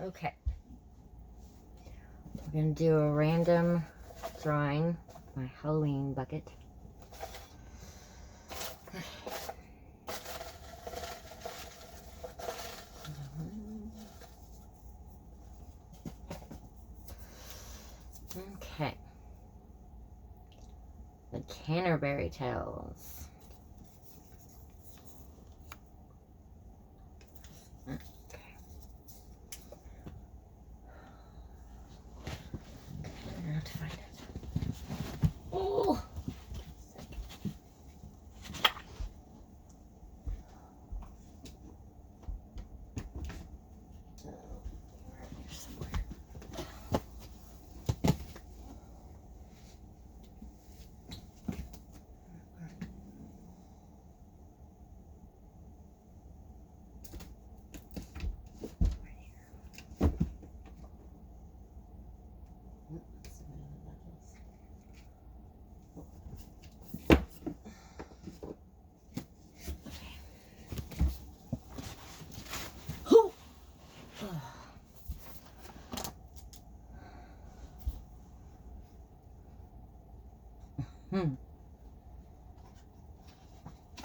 Okay. We're going to do a random drawing. My Halloween bucket. Okay. The Canterbury Tales. Okay. I have to find it. Oh!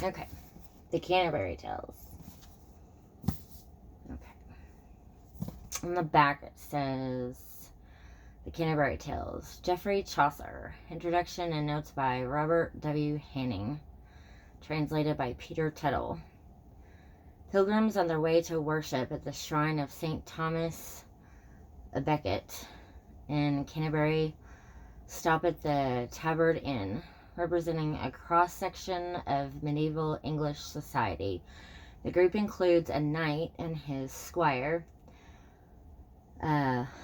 Okay, the Canterbury Tales. Okay. On the back it says, The Canterbury Tales, Geoffrey Chaucer. Introduction and notes by Robert W. Hanning. Translated by Peter Tuttle. Pilgrims on their way to worship at the shrine of St. Thomas a Becket in Canterbury stop at the Tabard Inn, representing a cross-section of medieval English society. The group includes a knight and his squire, prioress,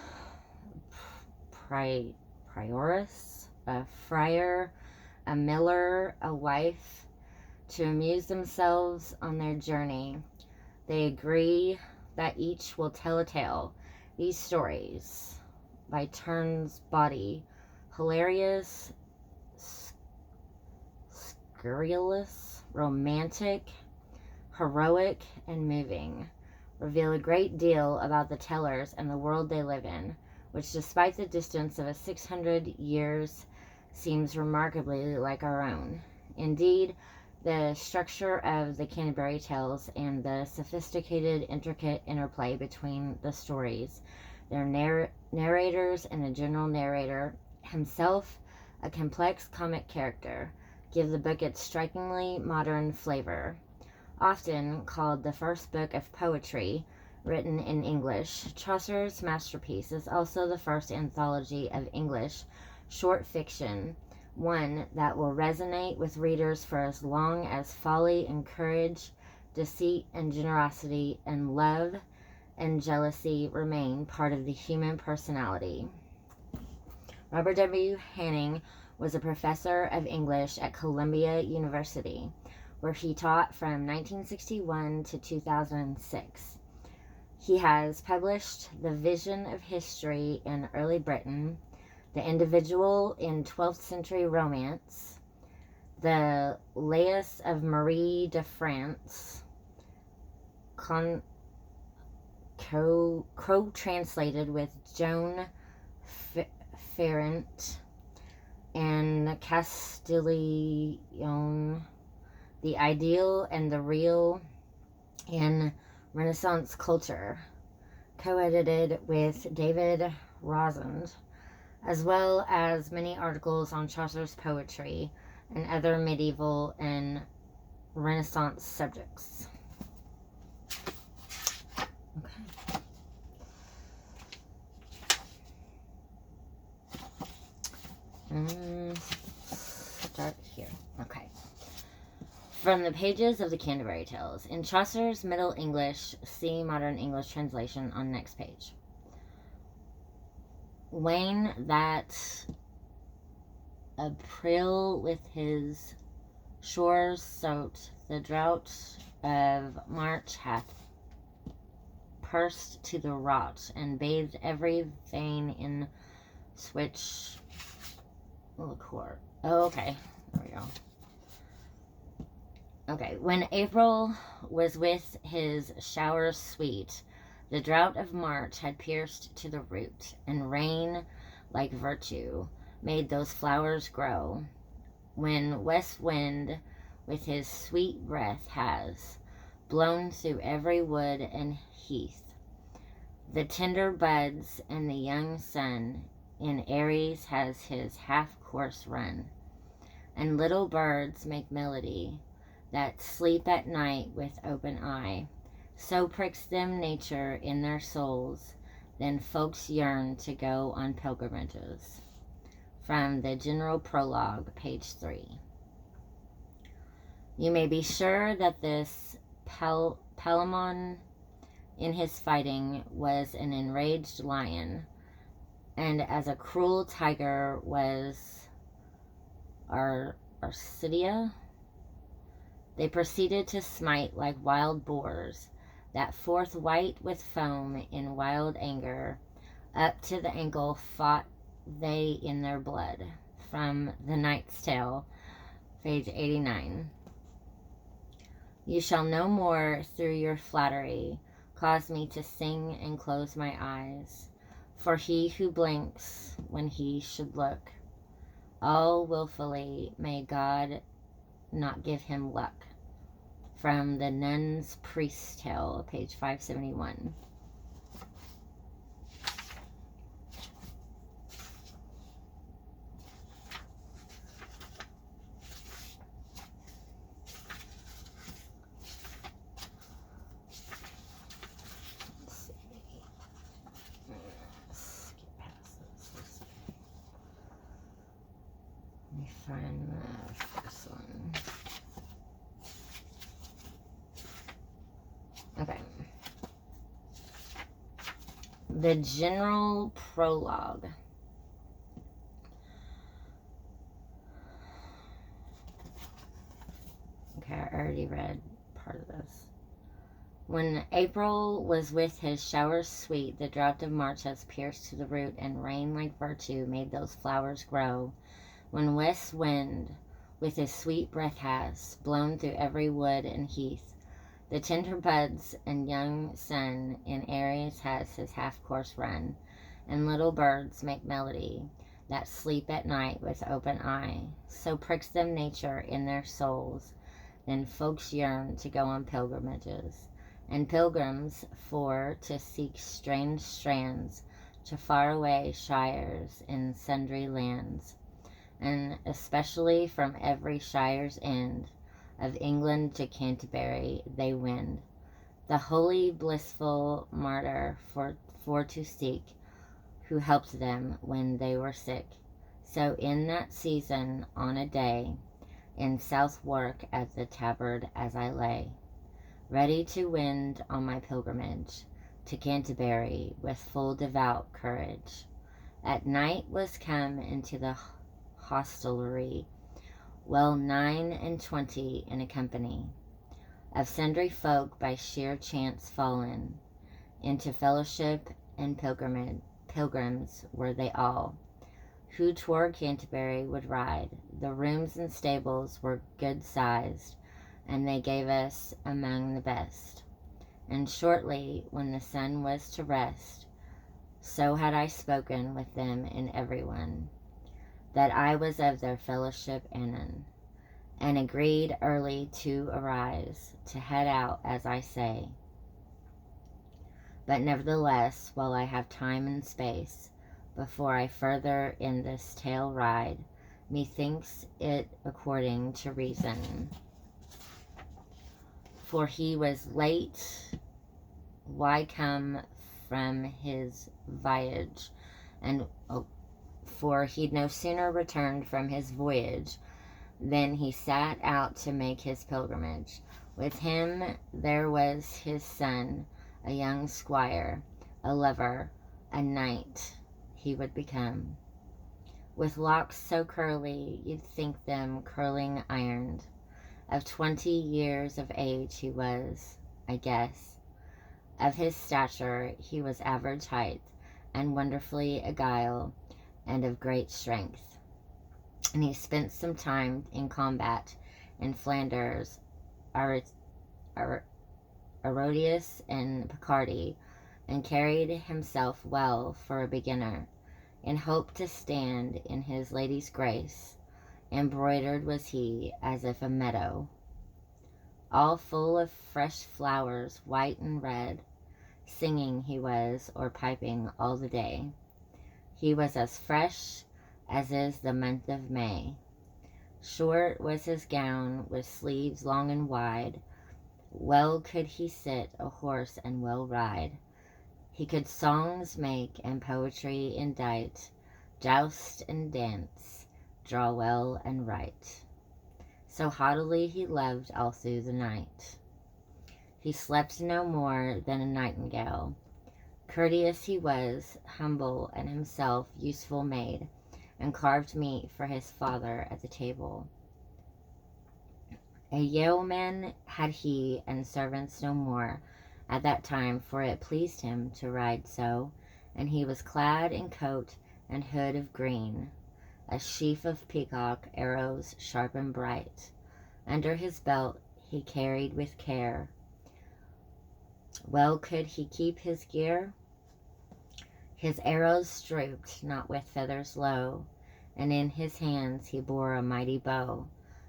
a friar, a miller, a wife, to amuse themselves on their journey. They agree that each will tell a tale. These stories, by turns body, hilarious, scurrilous, romantic, heroic, and moving, reveal a great deal about the tellers and the world they live in, which, despite the distance of 600 years, seems remarkably like our own. Indeed, the structure of the Canterbury Tales and the sophisticated, intricate interplay between the stories, their narrators and the general narrator himself, a complex comic character, give the book its strikingly modern flavor. Often called the first book of poetry written in English, Chaucer's masterpiece is also the first anthology of English short fiction, one that will resonate with readers for as long as folly and courage, deceit and generosity, and love and jealousy remain part of the human personality. Robert W. Hanning was a professor of English at Columbia University, where he taught from 1961 to 2006. He has published The Vision of History in Early Britain, The Individual in 12th Century Romance, The Lais of Marie de France, co-translated with Joan Ferrant, and Castillon, The Ideal and the Real in Renaissance Culture, co-edited with David Rosand, as well as many articles on Chaucer's poetry and other medieval and Renaissance subjects. Okay. Start here. Okay. From the pages of the Canterbury Tales. In Chaucer's Middle English, see Modern English translation on next page. Wane that April with his shores soaked, the drought of March hath pursed to the rot, and bathed every vein in switch liquor. Oh, okay. There we go. Okay. When April was with his showers sweet, The drought of March had pierced to the root, and rain, like virtue, made those flowers grow. When west wind with his sweet breath has blown through every wood and heath, the tender buds and the young sun in Aries has his half-course run, and little birds make melody that sleep at night with open eye. So pricks them nature in their souls, then folks yearn to go on pilgrimages. From the General Prologue, page 3. You may be sure that this Palamon in his fighting was an enraged lion, and as a cruel tiger was Arcidia. They proceeded to smite like wild boars, that forth white with foam in wild anger, up to the ankle fought they in their blood. From the Knight's Tale, page 89. You shall no more through your flattery cause me to sing and close my eyes, for he who blinks when he should look, all wilfully may God not give him luck. From the Nun's Priest's Tale, page 571. Let me find the first one. Okay. The General Prologue. Okay, I already read part of this. When April was with his showers sweet, the drought of March has pierced to the root, and rain like virtue made those flowers grow. When west wind with his sweet breath has blown through every wood and heath, the tender buds and young sun in Aries has his half-course run, and little birds make melody that sleep at night with open eye. So pricks them nature in their souls, then folks yearn to go on pilgrimages, and pilgrims for to seek strange strands to faraway shires in sundry lands, and especially from every shire's end of England to Canterbury they wend, the holy blissful martyr for to seek, who helped them when they were sick. So in that season on a day, in Southwark at the tabard as I lay, ready to wend on my pilgrimage to Canterbury with full devout courage, at night was come into the hostelry well 29 in a company of sundry folk by sheer chance fallen into fellowship and pilgrims were they all, who toward Canterbury would ride. The rooms and stables were good sized, and they gave us among the best. And shortly, when the sun was to rest, so had I spoken with them and everyone, that I was of their fellowship anon, and agreed early to arise, to head out, as I say. But nevertheless, while I have time and space, before I further in this tale ride, methinks it according to reason. For he was late, why come from his voyage, and for he'd no sooner returned from his voyage than he set out to make his pilgrimage. With him there was his son, a young squire, a lover, a knight he would become, with locks so curly you'd think them curling ironed. Of 20 years of age he was, I guess. Of his stature he was average height, and wonderfully agile, and of great strength. And he spent some time in combat in Flanders, Arodius, and Picardy, and carried himself well for a beginner, in hope to stand in his lady's grace. Embroidered was he as if a meadow, all full of fresh flowers, white and red. Singing he was, or piping all the day. He was as fresh as is the month of May. Short was his gown, with sleeves long and wide. Well could he sit a horse and well ride. He could songs make and poetry indite, joust and dance, draw well and write. So haughtily he loved all through the night. He slept no more than a nightingale. Courteous he was, humble, and himself useful made, and carved meat for his father at the table. A yeoman had he, and servants no more, at that time, for it pleased him to ride so, and he was clad in coat and hood of green, a sheaf of peacock arrows sharp and bright. Under his belt he carried with care. Well could he keep his gear. His arrows drooped not with feathers low, and in his hands he bore a mighty bow.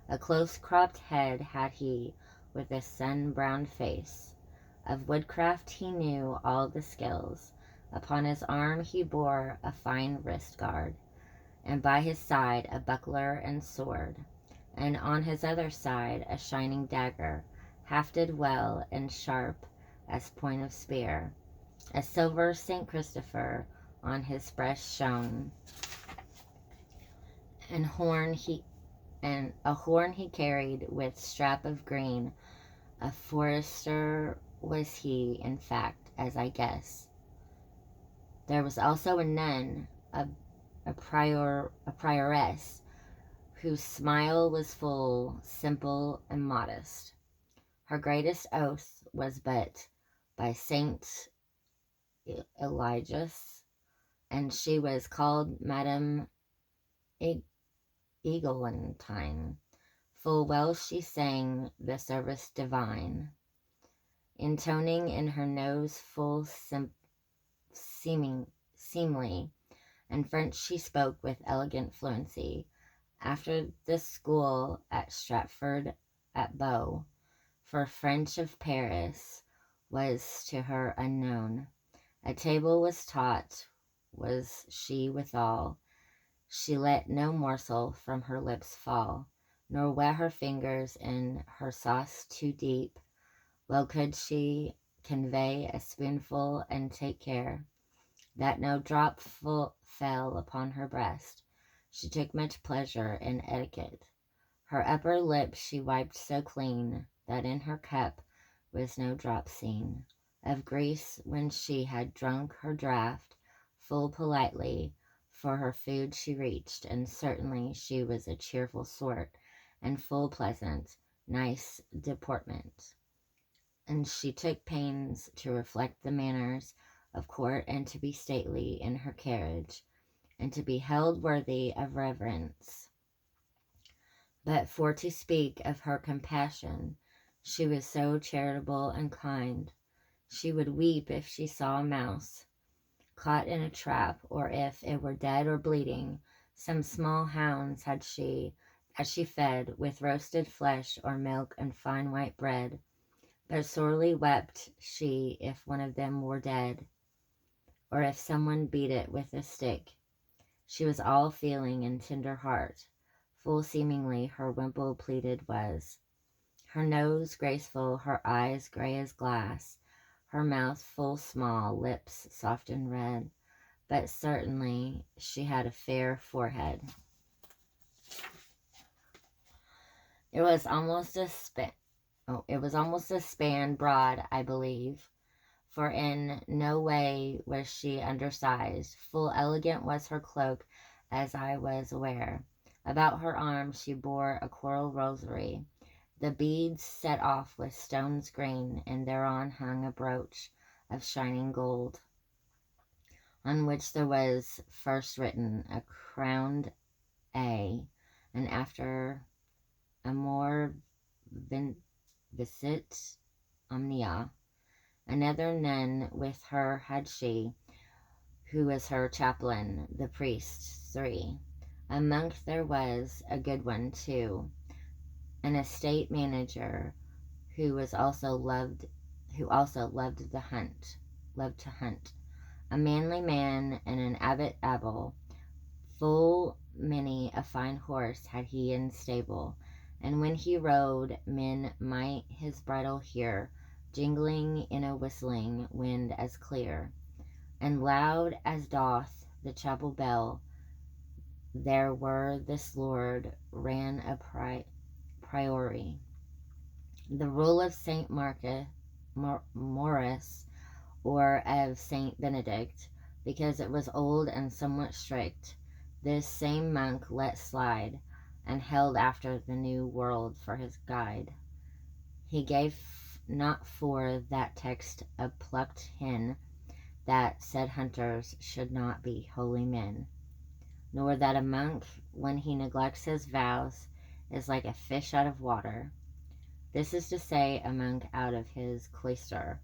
A close-cropped head had he, with a sun-browned face. Of woodcraft he knew all the skills. Upon his arm he bore a fine wrist-guard, and by his side a buckler and sword, and on his other side a shining dagger, hafted well and sharp as point of spear. A silver St. Christopher on his breast shone, and a horn he carried with strap of green. A forester was he, in fact, as I guess. There was also a nun, a prioress, whose smile was full, simple, and modest. Her greatest oath was but by Saint Eligius, and she was called Madame Eglantine. Full well she sang the service divine, intoning in her nose full seemly, and French she spoke with elegant fluency. After the school at Stratford at Bow, for French of Paris was to her unknown. A table was taught, was she withal. She let no morsel from her lips fall, nor wet her fingers in her sauce too deep. Well could she convey a spoonful and take care that no drop fell upon her breast. She took much pleasure in etiquette. Her upper lip she wiped so clean that in her cup was no drop seen of grease when she had drunk her draught. Full politely for her food she reached, and certainly she was a cheerful sort, and full pleasant, nice deportment. And she took pains to reflect the manners of court, and to be stately in her carriage, and to be held worthy of reverence. But for to speak of her compassion, she was so charitable and kind. She would weep if she saw a mouse caught in a trap, or if it were dead or bleeding. Some small hounds had she, that she fed with roasted flesh or milk and fine white bread. But sorely wept she if one of them were dead, or if someone beat it with a stick. She was all feeling and tender heart. Full seemingly her wimple pleated was, her nose graceful, her eyes gray as glass, her mouth full small, lips soft and red, but certainly she had a fair forehead. It was almost a span broad, I believe, for in no way was she undersized. Full elegant was her cloak, as I was aware. About her arm she bore a coral rosary, the beads set off with stones green, and thereon hung a brooch of shining gold, on which there was first written a crowned A, and after Amor Vicit Omnia. Another nun with her had she, who was her chaplain, the priests 3. A monk there was, a good one too, an estate manager who also loved to hunt. A manly man and an abbot Abel, full many a fine horse had he in stable, and when he rode, men might his bridle hear, jingling in a whistling wind as clear, and loud as doth the chapel bell. There were this lord ran a priory. The rule of Saint Maurice, or of Saint Benedict, because it was old and somewhat strict, this same monk let slide, and held after the New World for his guide. He gave not for that text a plucked hen, that said hunters should not be holy men, nor that a monk, when he neglects his vows, is like a fish out of water. This is to say, a monk out of his cloister.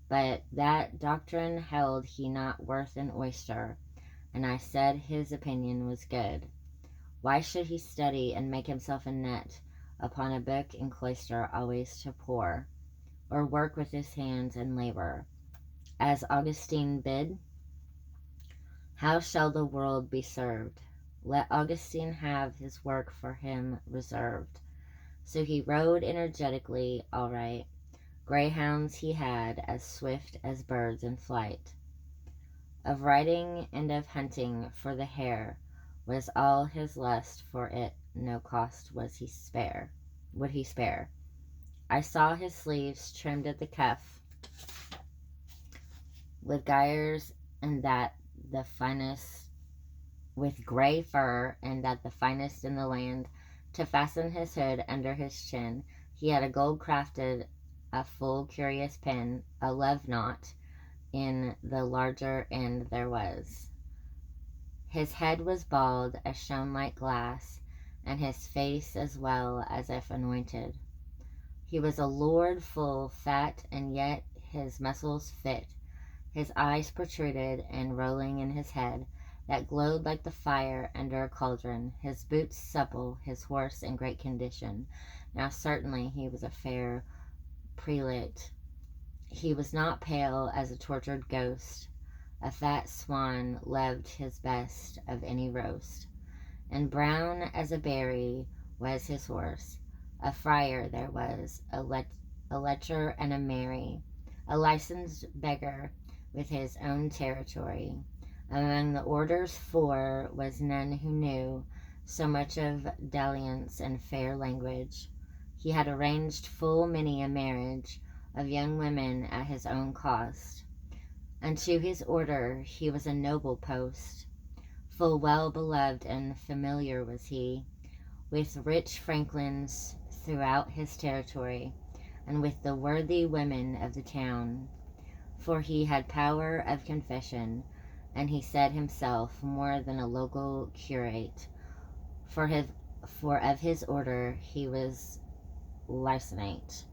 But that doctrine held he not worth an oyster, and I said his opinion was good. Why should he study and make himself a net upon a book in cloister always to pore, or work with his hands and labor? As Augustine bid, how shall the world be served? Let Augustine have his work for him reserved. So he rode energetically, all right. Greyhounds he had as swift as birds in flight. Of riding and of hunting for the hare was all his lust, for it no cost would he spare. I saw his sleeves trimmed at the cuff with gyres, and that the finest with grey fur, and that the finest in the land. To fasten his hood under his chin, he had a gold crafted, a full curious pin, a love knot in the larger end there was. His head was bald, as shone like glass, and his face as well as if anointed. He was a lord full fat, and yet his muscles fit. His eyes protruded, and rolling in his head, that glowed like the fire under a cauldron, his boots supple, his horse in great condition. Now certainly he was a fair prelate. He was not pale as a tortured ghost. A fat swan loved his best of any roast, and brown as a berry was his horse. A friar there was, a lecher and a merry, a licensed beggar with his own territory. Among the orders 4 was none who knew so much of dalliance and fair language. He had arranged full many a marriage of young women at his own cost. Unto his order he was a noble post. Full well beloved and familiar was he with rich franklins throughout his territory, and with the worthy women of the town. For he had power of confession, and he said himself more than a local curate. For of his order he was licentiate.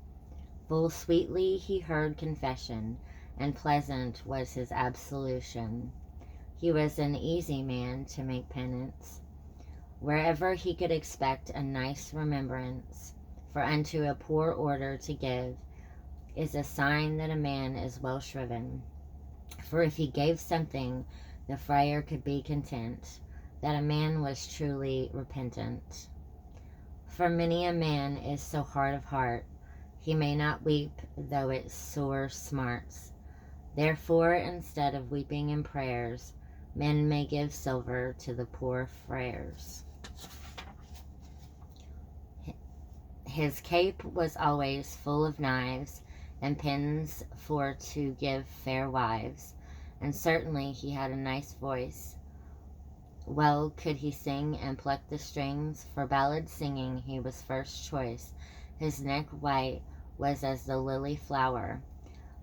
Full sweetly he heard confession, and pleasant was his absolution. He was an easy man to make penance, wherever he could expect a nice remembrance. For unto a poor order to give is a sign that a man is well shriven. For if he gave something, the friar could be content, that a man was truly repentant. For many a man is so hard of heart, he may not weep though it sore smarts. Therefore, instead of weeping in prayers, men may give silver to the poor friars. His cape was always full of knives, and pins for to give fair wives, and certainly he had a nice voice. Well could he sing and pluck the strings, for ballad singing he was first choice. His neck white was as the lily flower,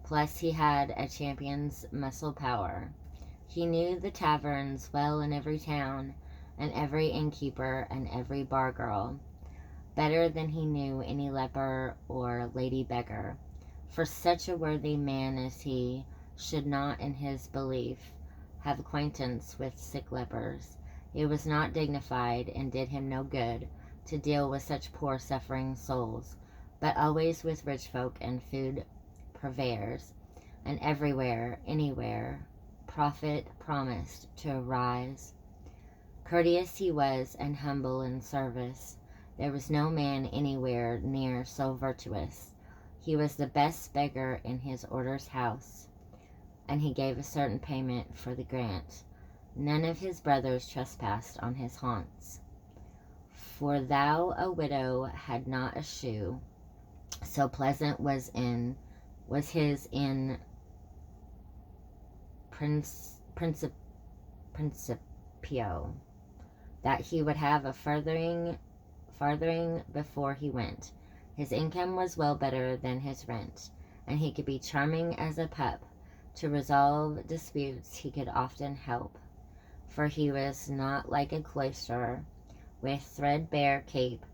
plus he had a champion's muscle power. He knew the taverns well in every town, and every innkeeper and every bar girl, better than he knew any leper or lady beggar. For such a worthy man as he should not, in his belief, have acquaintance with sick lepers. It was not dignified, and did him no good, to deal with such poor suffering souls, but always with rich folk and food purveyors, and everywhere, anywhere, profit promised to arise. Courteous he was, and humble in service. There was no man anywhere near so virtuous. He was the best beggar in his order's house, and he gave a certain payment for the grant. None of his brothers trespassed on his haunts. For thou a widow had not a shoe, so pleasant was his in principio, that he would have a farthing before he went. His income was well better than his rent, and he could be charming as a pup. To resolve disputes he could often help, for he was not like a cloisterer with threadbare cape,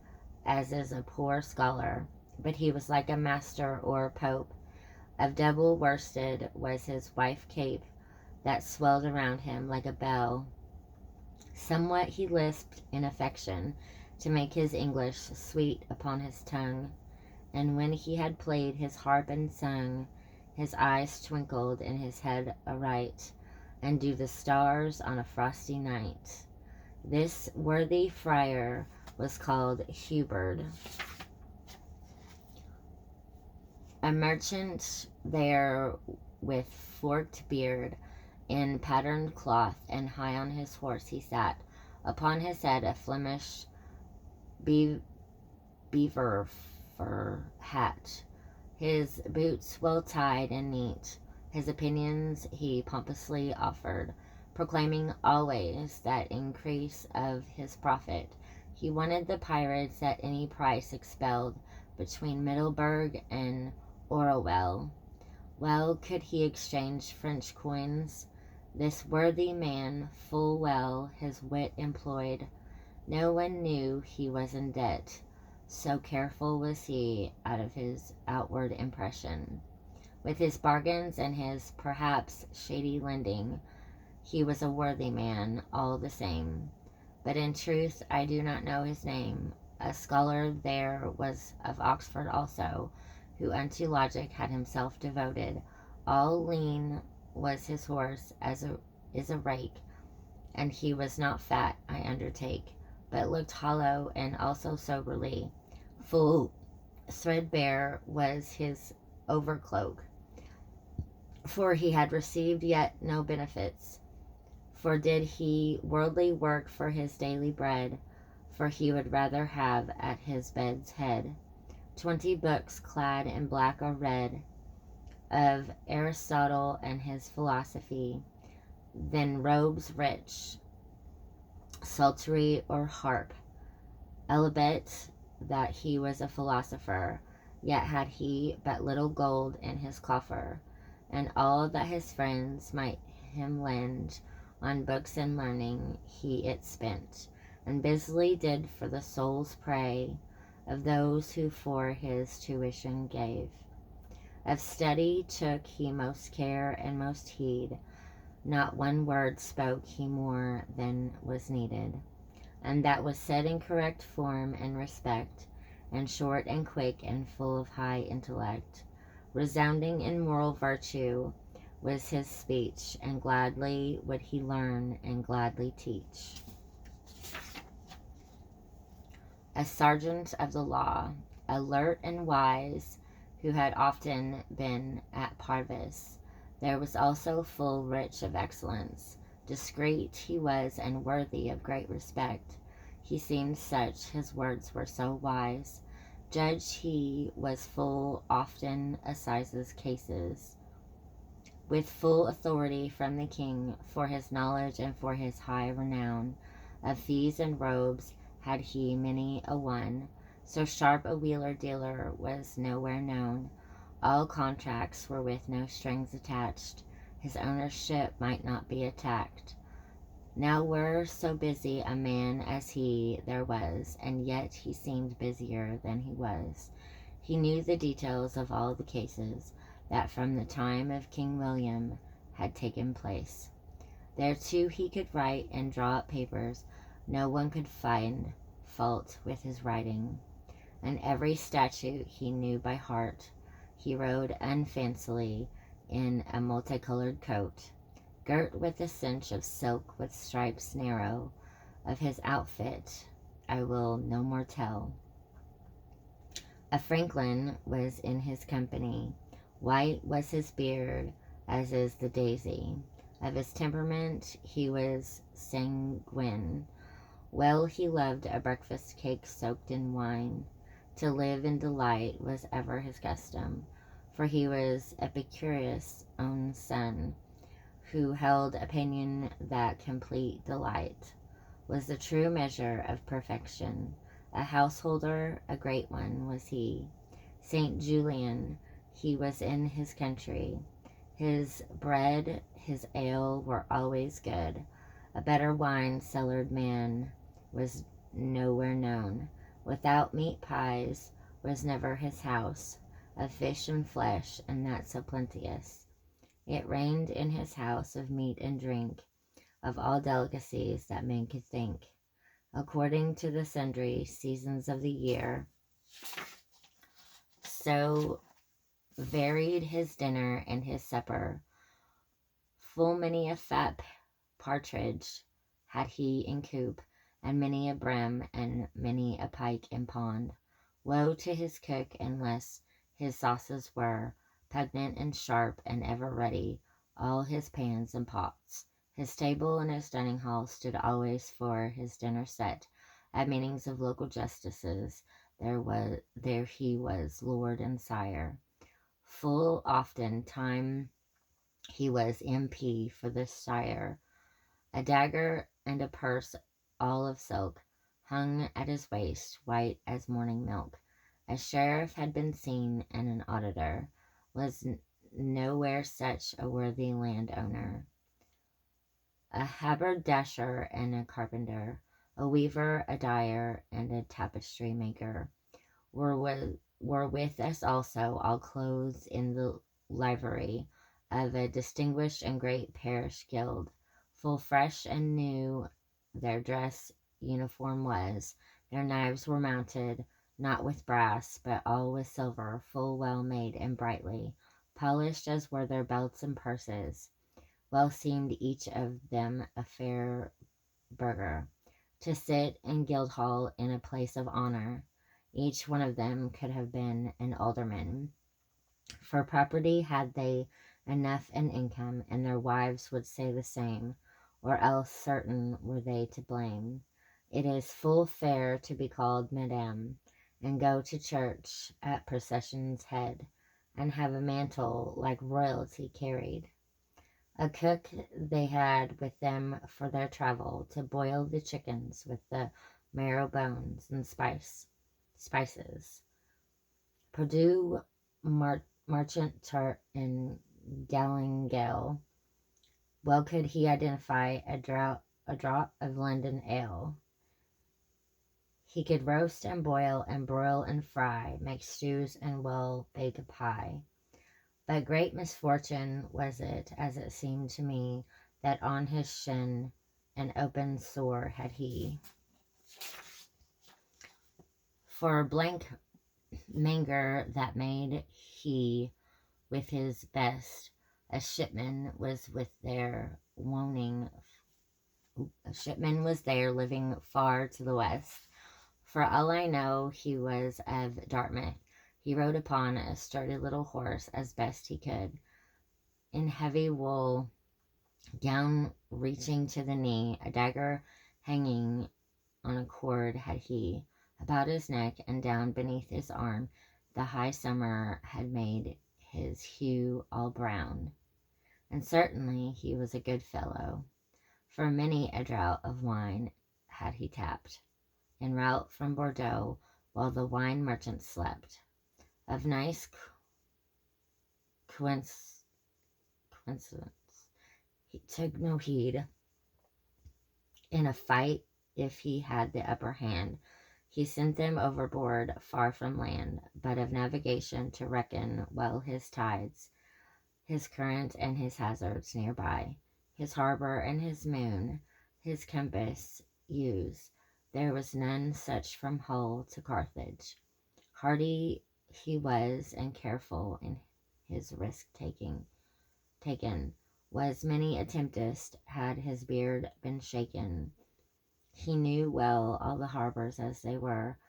as is a poor scholar, but he was like a master or pope. Of double worsted was his wife cape, that swelled around him like a bell. Somewhat he lisped in affection, to make his English sweet upon his tongue, and when he had played his harp and sung, his eyes twinkled in his head aright, and do the stars on a frosty night. This worthy friar was called Hubert, a merchant there, with forked beard, in patterned cloth, and high on his horse he sat. Upon his head a Flemish beaver fur hat, his boots well tied and neat. His opinions he pompously offered, proclaiming always that increase of his profit. He wanted the pirates at any price expelled between Middleburg and Orwell. Well could he exchange French coins. This worthy man full well his wit employed. No one knew he was in debt, so careful was he out of his outward impression. With his bargains and his perhaps shady lending, he was a worthy man all the same. But in truth I do not know his name. A scholar there was of Oxford also, who unto logic had himself devoted. All lean was his horse as is a rake, and he was not fat, I undertake, but looked hollow and also soberly. Full threadbare was his overcloak, for he had received yet no benefits. For did he worldly work for his daily bread, for he would rather have at his bed's head 20 books clad in black or red, of Aristotle and his philosophy, than robes rich, psaltery or harp. Albeit that he was a philosopher, yet had he but little gold in his coffer, and all that his friends might him lend on books and learning he it spent, and busily did for the souls pray of those who for his tuition gave. Of study took he most care and most heed, not one word spoke he more than was needed, and that was said in correct form and respect, and short and quick and full of high intellect. Resounding in moral virtue was his speech, and gladly would he learn and gladly teach. A sergeant of the law, alert and wise, who had often been at Parvis. There was also full rich of excellence. Discreet he was, and worthy of great respect. He seemed such, his words were so wise. Judge he was full often assizes cases, with full authority from the king, for his knowledge and for his high renown. Of fees and robes had he many a one, so sharp a wheeler dealer was nowhere known. All contracts were with no strings attached, his ownership might not be attacked. Now were so busy a man as he there was, and yet he seemed busier than he was. He knew the details of all the cases that from the time of King William had taken place. There too he could write and draw up papers. No one could find fault with his writing, and every statute he knew by heart. He rode unfancily in a multicolored coat, girt with a cinch of silk with stripes narrow. Of his outfit I will no more tell. A franklin was in his company. White was his beard, as is the daisy. Of his temperament he was sanguine. Well he loved a breakfast cake soaked in wine. To live in delight was ever his custom, for he was Epicurus' own son, who held opinion that complete delight was the true measure of perfection. A householder, a great one was he. Saint Julian, he was in his country. His bread, his ale were always good. A better wine cellared man was nowhere known. Without meat pies was never his house, of fish and flesh, and that so plenteous. It reigned in his house of meat and drink, of all delicacies that men could think, according to the sundry seasons of the year. So varied his dinner and his supper. Full many a fat partridge had he in coop, and many a brim, and many a pike in pond. Woe to his cook unless his sauces were pungent and sharp, and ever ready, all his pans and pots. His table in his dining hall stood always for his dinner set. At meetings of local justices, there he was lord and sire. Full often time he was MP for the shire. A dagger and a purse, all of silk, hung at his waist, white as morning milk. A sheriff had been seen, and an auditor was nowhere such a worthy landowner. A haberdasher and a carpenter, a weaver, a dyer, and a tapestry maker were with us also, all clothed in the livery of a distinguished and great parish guild. Full fresh and new their dress uniform was. Their knives were mounted, not with brass, but all with silver, full well made and brightly, polished as were their belts and purses. Well seemed each of them a fair burgher, to sit in Guildhall in a place of honour. Each one of them could have been an alderman. For property had they enough and income, and their wives would say the same, or else certain were they to blame. It is full fair to be called Madame, and go to church at procession's head, and have a mantle like royalty carried. A cook they had with them for their travel, to boil the chickens with the marrow bones and spices. Purdue merchant tart and Gallingale. Well could he identify a draught of London ale. He could roast and boil and broil and fry, make stews and well bake a pie. But great misfortune was it, as it seemed to me, that on his shin an open sore had he. For blank manger that made he with his best, a shipman was there living far to the west. For all I know, he was of Dartmouth. He rode upon a sturdy little horse as best he could, in heavy wool gown reaching to the knee, a dagger hanging on a cord had he about his neck, and down beneath his arm the high summer had made his hue all brown. And certainly he was a good fellow, for many a draught of wine had he tapped, en route from Bordeaux, while the wine merchant slept. Of nice coincidence he took no heed. In a fight, if he had the upper hand, He sent them overboard far from land, but of navigation to reckon well his tides, his current and his hazards nearby, his harbor and his moon, his compass use. There was none such from Hull to Carthage. Hardy he was and careful in his risk taken. Was many a tempest had his beard been shaken. He knew well all the harbors as they were,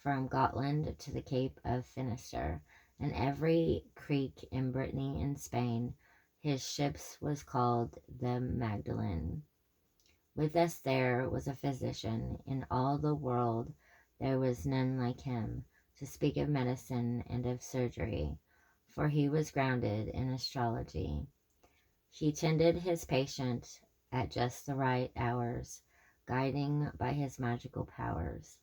from Gotland to the Cape of Finisterre, and every creek in Brittany and Spain. His ships was called the Magdalene. With us there was a physician in all the world. There was none like him, to speak of medicine and of surgery, for he was grounded in astrology. He tended his patient at just the right hours, guiding by his magical powers.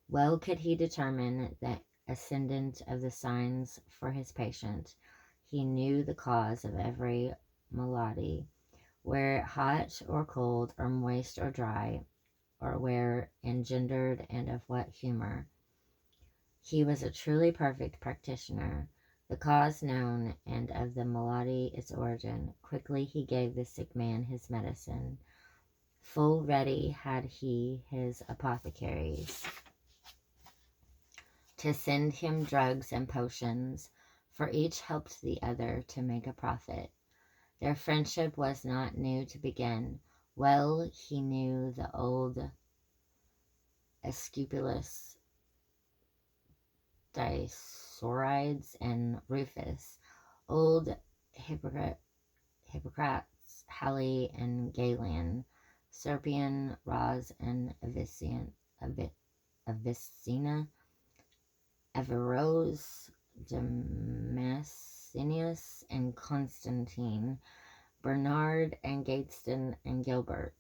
Well could he determine the ascendant of the signs for his patient. He knew the cause of every malady, where hot or cold, or moist or dry, or where engendered, and of what humor. He was a truly perfect practitioner. The cause known, and of the malady its origin, quickly he gave the sick man his medicine. Full ready had he his apothecaries to send him drugs and potions, for each helped the other to make a profit. Their friendship was not new to begin. Well he knew the old Escupulus, Dioscorides, and Rufus, old Hippocrates, Halley, and Galen, Serpion, Raz, and Avicenna, Averroes, Damascenius, and Constantine, Bernard, and Gateston, and Gilbert.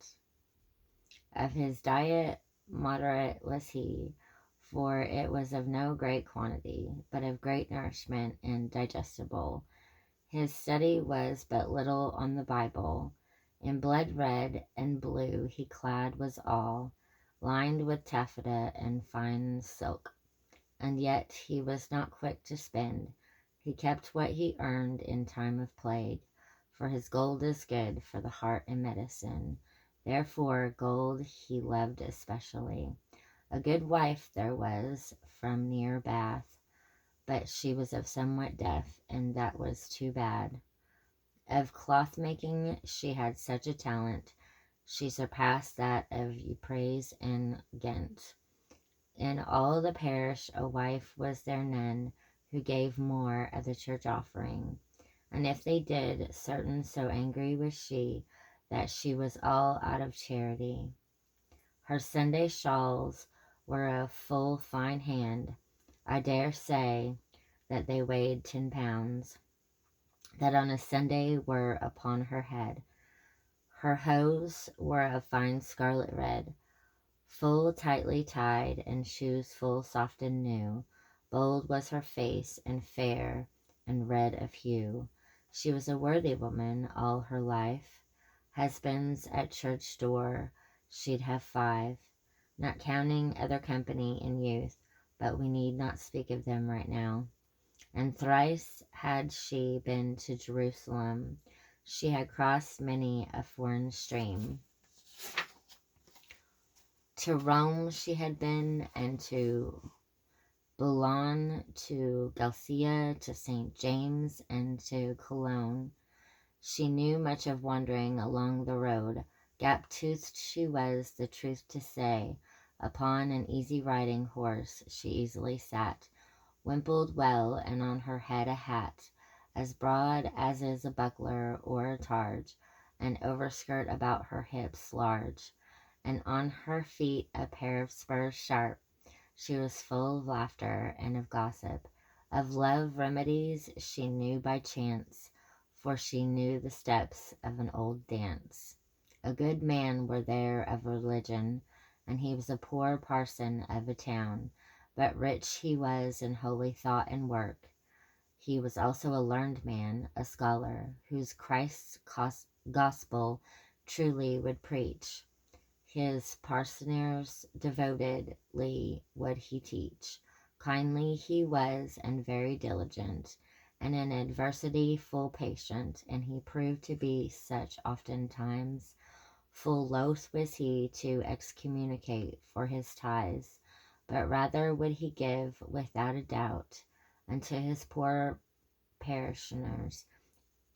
Of his diet moderate was he, for it was of no great quantity, but of great nourishment and digestible. His study was but little on the Bible. In blood red and blue he clad was all, lined with taffeta and fine silk. And yet he was not quick to spend. He kept what he earned in time of plague, for his gold is good for the heart and medicine. Therefore gold he loved especially. A good wife there was from near Bath, but she was of somewhat deaf, and that was too bad. Of cloth making she had such a talent, she surpassed that of Ypres and Ghent. In all the parish a wife was there none who gave more of the church offering, and if they did, certain so angry was she that she was all out of charity. Her Sunday shawls were a full fine hand. I dare say that they weighed 10 pounds, that on a Sunday were upon her head. Her hose were of fine scarlet red, full tightly tied, and shoes full soft and new. Bold was her face, and fair, and red of hue. She was a worthy woman all her life. Husbands at church door she'd have 5, not counting other company in youth, but we need not speak of them right now. And thrice had she been to Jerusalem. She had crossed many a foreign stream. To Rome she had been, and to Boulogne, to Galcia, to St. James, and to Cologne. She knew much of wandering along the road. Gap-toothed she was, the truth to say. Upon an easy riding horse she easily sat, wimpled well, and on her head a hat, as broad as is a buckler or a targe, an overskirt about her hips large, and on her feet a pair of spurs sharp. She was full of laughter and of gossip. Of love remedies she knew by chance, for she knew the steps of an old dance. A good man were there of religion, and he was a poor parson of a town, but rich he was in holy thought and work. He was also a learned man, a scholar, whose Christ's gospel truly would preach. His parishioners devotedly would he teach. Kindly he was, and very diligent, and in adversity full patient, and he proved to be such oftentimes. Full loath was he to excommunicate for his tithes, but rather would he give, without a doubt, unto his poor parishioners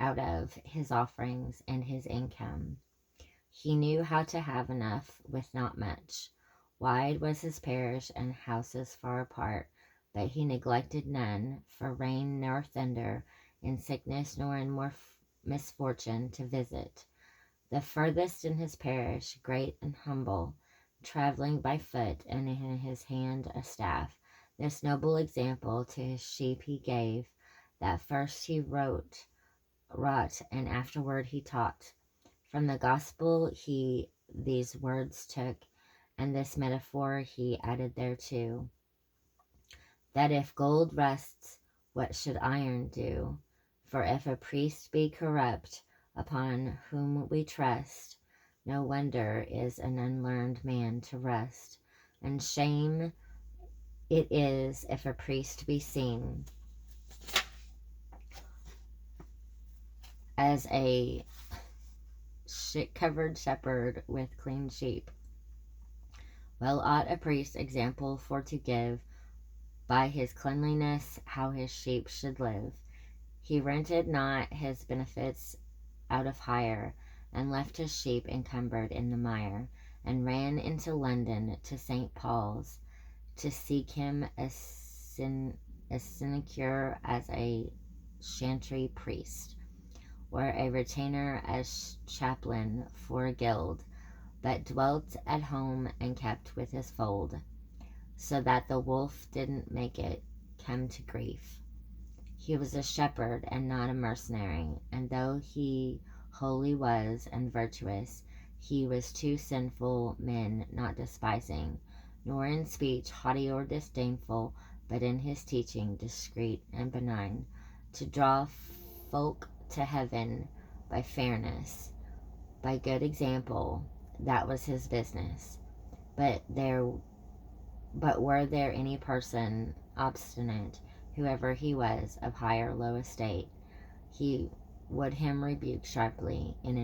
out of his offerings and his income. He knew how to have enough with not much. Wide was his parish, and houses far apart, but he neglected none, for rain nor thunder, in sickness nor in misfortune, to visit. The furthest in his parish, great and humble, travelling by foot, and in his hand a staff. This noble example to his sheep he gave, that first he wrought, and afterward he taught. From the gospel he these words took, and this metaphor he added thereto, that if gold rusts, what should iron do? For if a priest be corrupt, upon whom we trust, no wonder is an unlearned man to rust. And shame it is if a priest be seen as a covered shepherd with clean sheep. Well ought a priest example for to give, by his cleanliness how his sheep should live. He rented not his benefits out of hire, and left his sheep encumbered in the mire, and ran into London to St. Paul's, to seek him a sinecure as a chantry priest, or a retainer as chaplain for a guild, but dwelt at home and kept with his fold, so that the wolf didn't make it come to grief. He was a shepherd and not a mercenary, and though he holy was and virtuous, he was two sinful men not despising, nor in speech haughty or disdainful, but in his teaching discreet and benign, to draw folk to heaven by fairness, by good example. That was his business. But were there any person obstinate, whoever he was, of high or low estate, he would him rebuke sharply in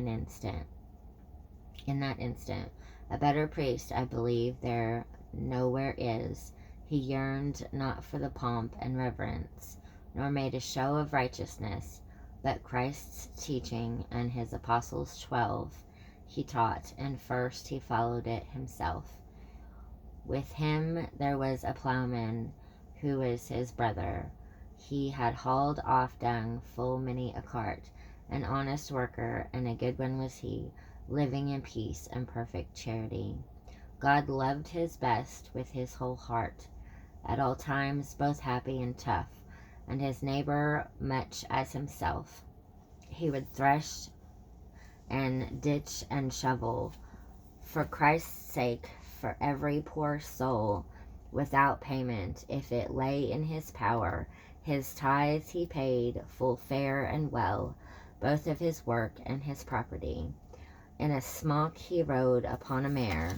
that instant. A better priest, I believe, there nowhere is. He yearned not for the pomp and reverence, nor made a show of righteousness, but Christ's teaching and his apostles 12 he taught, and first he followed it himself. With him there was a plowman, who was his brother. He had hauled off dung full many a cart, an honest worker, and a good one was he, living in peace and perfect charity. God loved his best with his whole heart, at all times both happy and tough, and his neighbor much as himself. He would thresh and ditch and shovel, for Christ's sake, for every poor soul, without payment, if it lay in his power. His tithes he paid full fair and well, both of his work and his property. In a smock he rode upon a mare.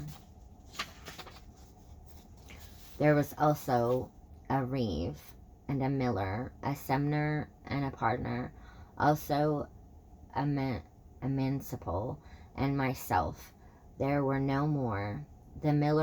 There was also a reeve, and a miller, a semner, and a partner, also a municipal, and myself. There were no more. The miller